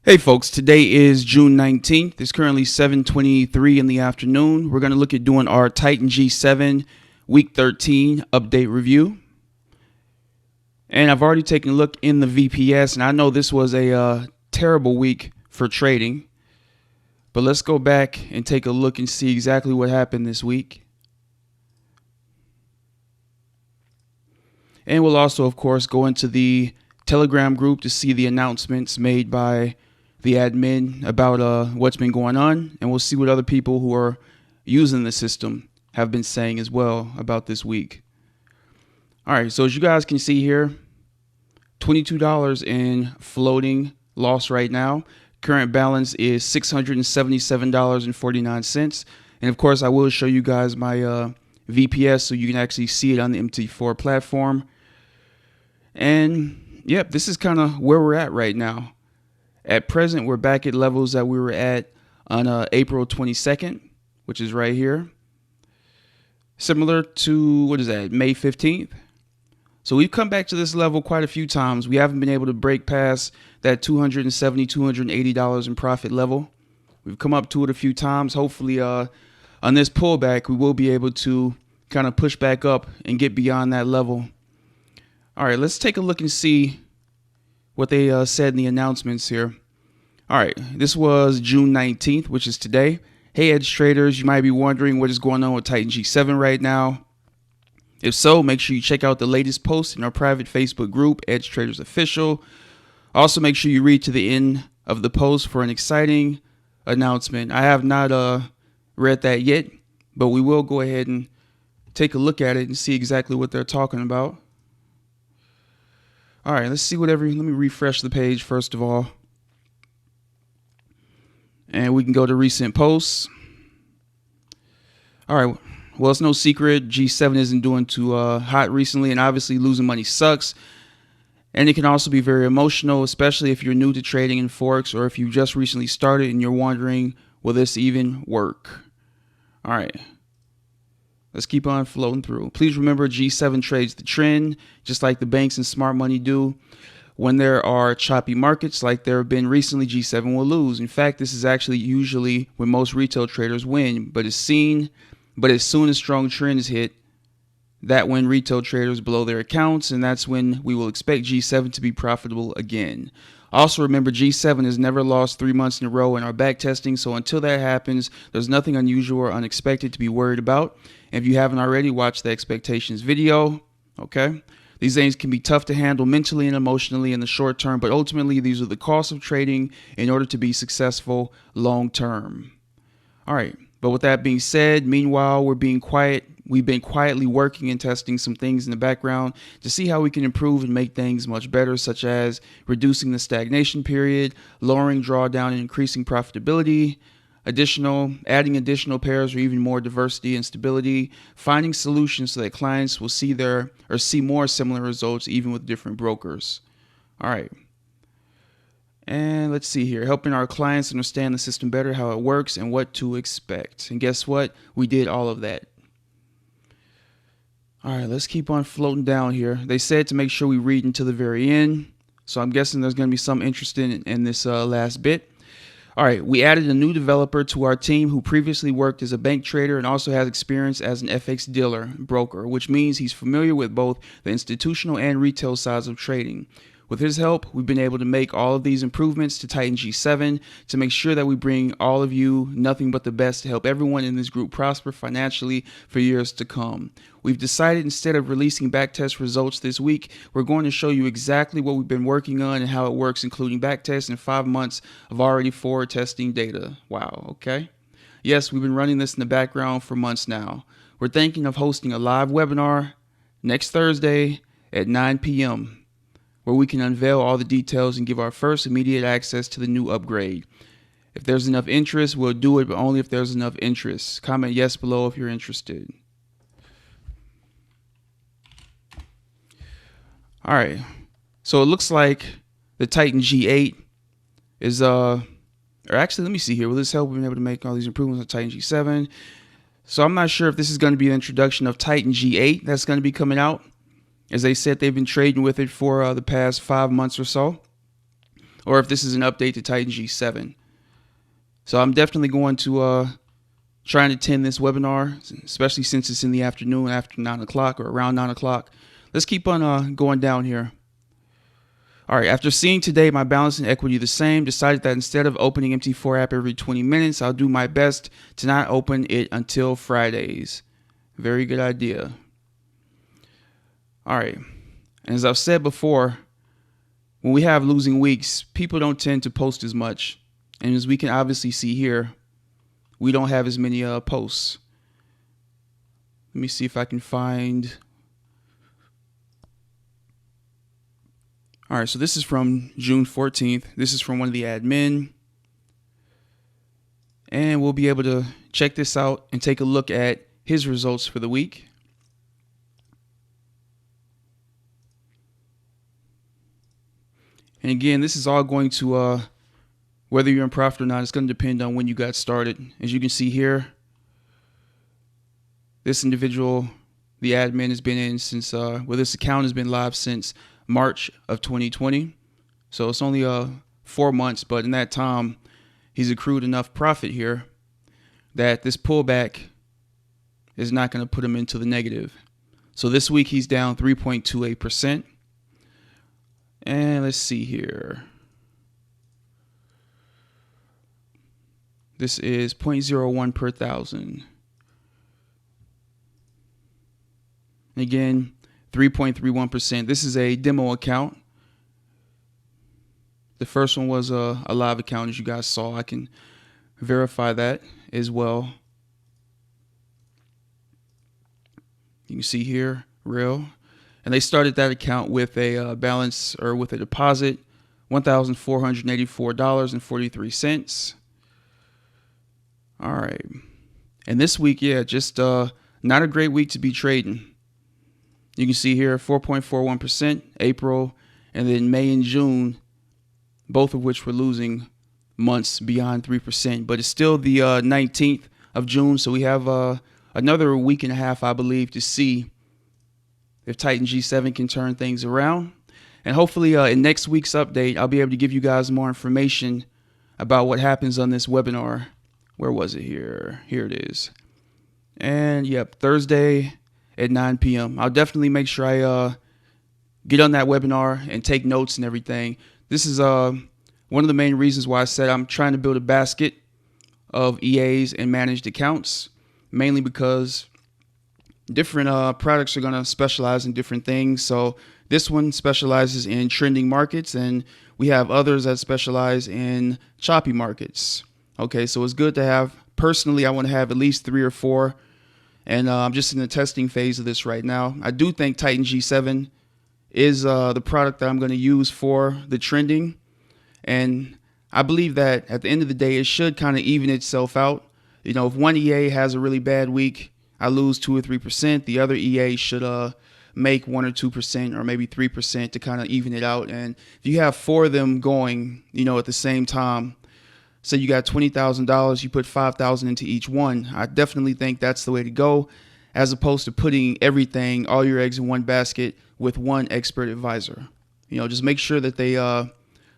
Hey folks, today is June 19th. It's currently 7:23 in the afternoon. We're going to look at doing our Titan G7 Week 13 update review. And I've already taken a look in the VPS, and I know this was a terrible week for trading. But let's go back and take a look and see exactly what happened this week. And we'll also, of course, go into the Telegram group to see the announcements made by the admin about what's been going on, and we'll see what other people who are using the system have been saying as well about this week. All right, so as you guys can see here, $22 in floating loss right now. Current balance is $677.49. And of course, I will show you guys my VPS so you can actually see it on the MT4 platform. And yep, this is kind of where we're at right now. At present, we're back at levels that we were at on April 22nd, which is right here. Similar to, what is that, May 15th? So we've come back to this level quite a few times. We haven't been able to break past that $270, $280 in profit level. We've come up to it a few times. Hopefully on this pullback, we will be able to kind of push back up and get beyond that level. All right, let's take a look and see what they said in the announcements here. All right, this was June 19th, which is today. Hey, edge traders, you might be wondering what is going on with Titan G7 right now. If so, make sure you check out the latest post in our private Facebook group, Edge Traders Official. Also, make sure you read to the end of the post for an exciting announcement. I have not read that yet, but we will go ahead and take a look at it and see exactly what they're talking about. All right, let's see let me refresh the page first of all. And we can go to recent posts. All right, well, it's no secret G7 isn't doing too hot recently, and obviously losing money sucks. And it can also be very emotional, especially if you're new to trading in Forex or if you just recently started and you're wondering, will this even work? All right. Let's keep on floating through. Please remember, G7 trades the trend, just like the banks and smart money do. When there are choppy markets like there have been recently, G7 will lose. In fact, this is actually usually when most retail traders win, but as soon as strong trends hit, that when retail traders blow their accounts, and that's when we will expect G7 to be profitable again. Also remember, G7 has never lost 3 months in a row in our back testing, so until that happens, there's nothing unusual or unexpected to be worried about. And if you haven't already, watched the expectations video, okay? These things can be tough to handle mentally and emotionally in the short term, but ultimately these are the costs of trading in order to be successful long term. All right, but with that being said, meanwhile, we've been quietly working and testing some things in the background to see how we can improve and make things much better, such as reducing the stagnation period, lowering drawdown and increasing profitability, adding additional pairs or even more diversity and stability, finding solutions so that clients will see more similar results even with different brokers. All right. And let's see here, helping our clients understand the system better, how it works, and what to expect. And guess what? We did all of that. All right, let's keep on floating down here. They said to make sure we read until the very end. So I'm guessing there's going to be some interest in this last bit. All right, we added a new developer to our team who previously worked as a bank trader and also has experience as an FX broker, which means he's familiar with both the institutional and retail sides of trading. With his help, we've been able to make all of these improvements to Titan G7 to make sure that we bring all of you nothing but the best to help everyone in this group prosper financially for years to come. We've decided instead of releasing backtest results this week, we're going to show you exactly what we've been working on and how it works, including backtests and 5 months of already forward testing data. Wow, okay. Yes, we've been running this in the background for months now. We're thinking of hosting a live webinar next Thursday at 9 p.m. where we can unveil all the details and give our first immediate access to the new upgrade. If there's enough interest, we'll do it, but only if there's enough interest. Comment yes below if you're interested. All right, so it looks like the Titan G8 is, or actually, let me see here. With this help, we've been able to make all these improvements on Titan G7. So I'm not sure if this is going to be an introduction of Titan G8 that's going to be coming out. As they said, they've been trading with it for the past 5 months or so. or if this is an update to Titan G7. So I'm definitely going to try and attend this webinar, especially since it's in the afternoon after 9 o'clock or around 9 o'clock. Let's keep on going down here. All right, after seeing today my balance and equity the same, decided that instead of opening MT4 app every 20 minutes, I'll do my best to not open it until Fridays. Very good idea. All right, and as I've said before, when we have losing weeks, people don't tend to post as much. And as we can obviously see here, we don't have as many posts. Let me see if I can find. All right, so this is from June 14th. This is from one of the admin. And we'll be able to check this out and take a look at his results for the week. And again, this is all going to, whether you're in profit or not, it's going to depend on when you got started. As you can see here, this individual, the admin, has been in since, this account has been live since March of 2020. So it's only 4 months, but in that time, he's accrued enough profit here that this pullback is not going to put him into the negative. So this week he's down 3.28%. And let's see here. This is 0.01 per thousand. Again, 3.31%. This is a demo account. The first one was a live account, as you guys saw. I can verify that as well. You can see here, real. And they started that account with a balance, or with a deposit, $1,484.43. All right. And this week, yeah, just not a great week to be trading. You can see here 4.41% April, and then May and June, both of which were losing months beyond 3%. But it's still the 19th of June, so we have another week and a half, I believe, to see if Titan G7 can turn things around. And hopefully in next week's update, I'll be able to give you guys more information about what happens on this webinar. Where was it here? Here it is. And yep, Thursday at 9 p.m. I'll definitely make sure I get on that webinar and take notes and everything. This is one of the main reasons why I said I'm trying to build a basket of EAs and managed accounts, mainly because different products are going to specialize in different things. So this one specializes in trending markets, and we have others that specialize in choppy markets. Okay, so it's good to have. Personally, I want to have at least 3 or 4, and I'm just in the testing phase of this right now. I do think Titan G7 is the product that I'm going to use for the trending, and I believe that at the end of the day, it should kind of even itself out. You know, if one EA has a really bad week, I lose 2 or 3%. The other EA should make 1 or 2% or maybe 3% to kind of even it out. And if you have 4 of them going, you know, at the same time, say you got $20,000, you put $5,000 into each one. I definitely think that's the way to go, as opposed to putting everything, all your eggs in one basket with one expert advisor. You know, just make sure that they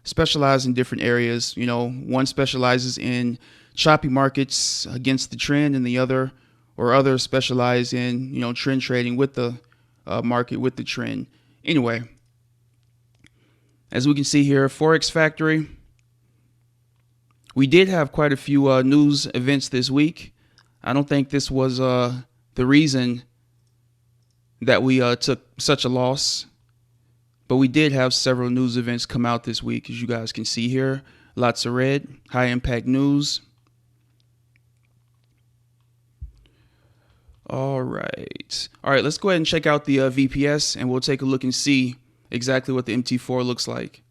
specialize in different areas. You know, one specializes in choppy markets against the trend, and the other specialize in, you know, trend trading with the market, with the trend. Anyway, as we can see here, Forex Factory, we did have quite a few news events this week. I don't think this was the reason that we took such a loss, but we did have several news events come out this week, as you guys can see here. Lots of red, high impact news. All right, let's go ahead and check out the VPS, and we'll take a look and see exactly what the MT4 looks like.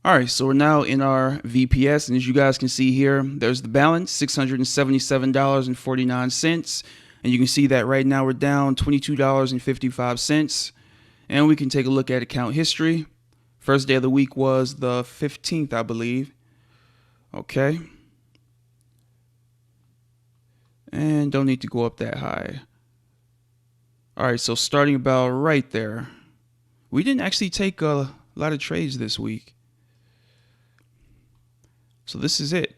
All right, so we're now in our VPS, and as you guys can see here, there's the balance, $677.49, and you can see that right now we're down $22.55, and we can take a look at account history. First day of the week was the 15th, I believe. Okay. And don't need to go up that high. All right, so starting about right there, we didn't actually take a lot of trades this week. So this is it.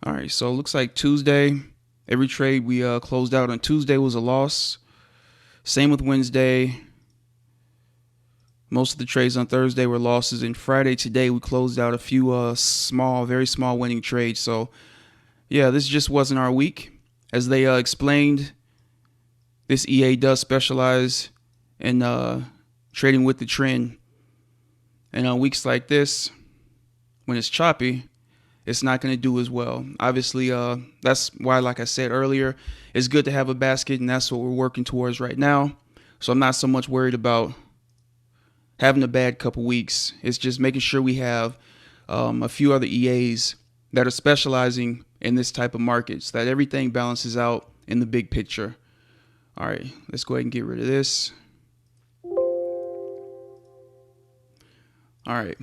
All right, so it looks like Tuesday, every trade we closed out on Tuesday was a loss. Same with Wednesday. Most of the trades on Thursday were losses. And Friday today we closed out a few very small winning trades. So yeah, this just wasn't our week. As they explained, this EA does specialize in trading with the trend. And on weeks like this, when it's choppy, it's not going to do as well. Obviously, that's why, like I said earlier, it's good to have a basket, and that's what we're working towards right now. So I'm not so much worried about having a bad couple weeks. It's just making sure we have a few other EAs that are specializing in this type of market so that everything balances out in the big picture. All right, let's go ahead and get rid of this. All right.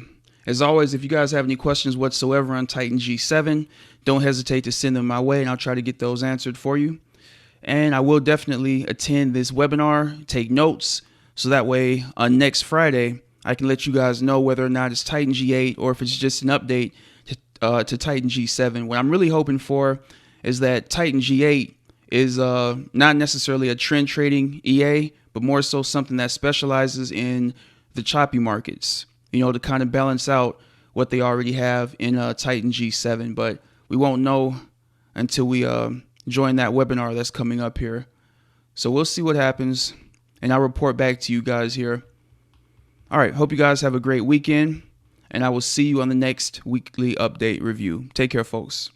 As always, if you guys have any questions whatsoever on Titan G7, don't hesitate to send them my way, and I'll try to get those answered for you. And I will definitely attend this webinar, take notes, so that way on next Friday, I can let you guys know whether or not it's Titan G8 or if it's just an update to Titan G7. What I'm really hoping for is that Titan G8 is not necessarily a trend trading EA, but more so something that specializes in the choppy markets, to kind of balance out what they already have in Titan G7. But we won't know until we join that webinar that's coming up here. So we'll see what happens, and I'll report back to you guys here. All right, hope you guys have a great weekend, and I will see you on the next weekly update review. Take care, folks.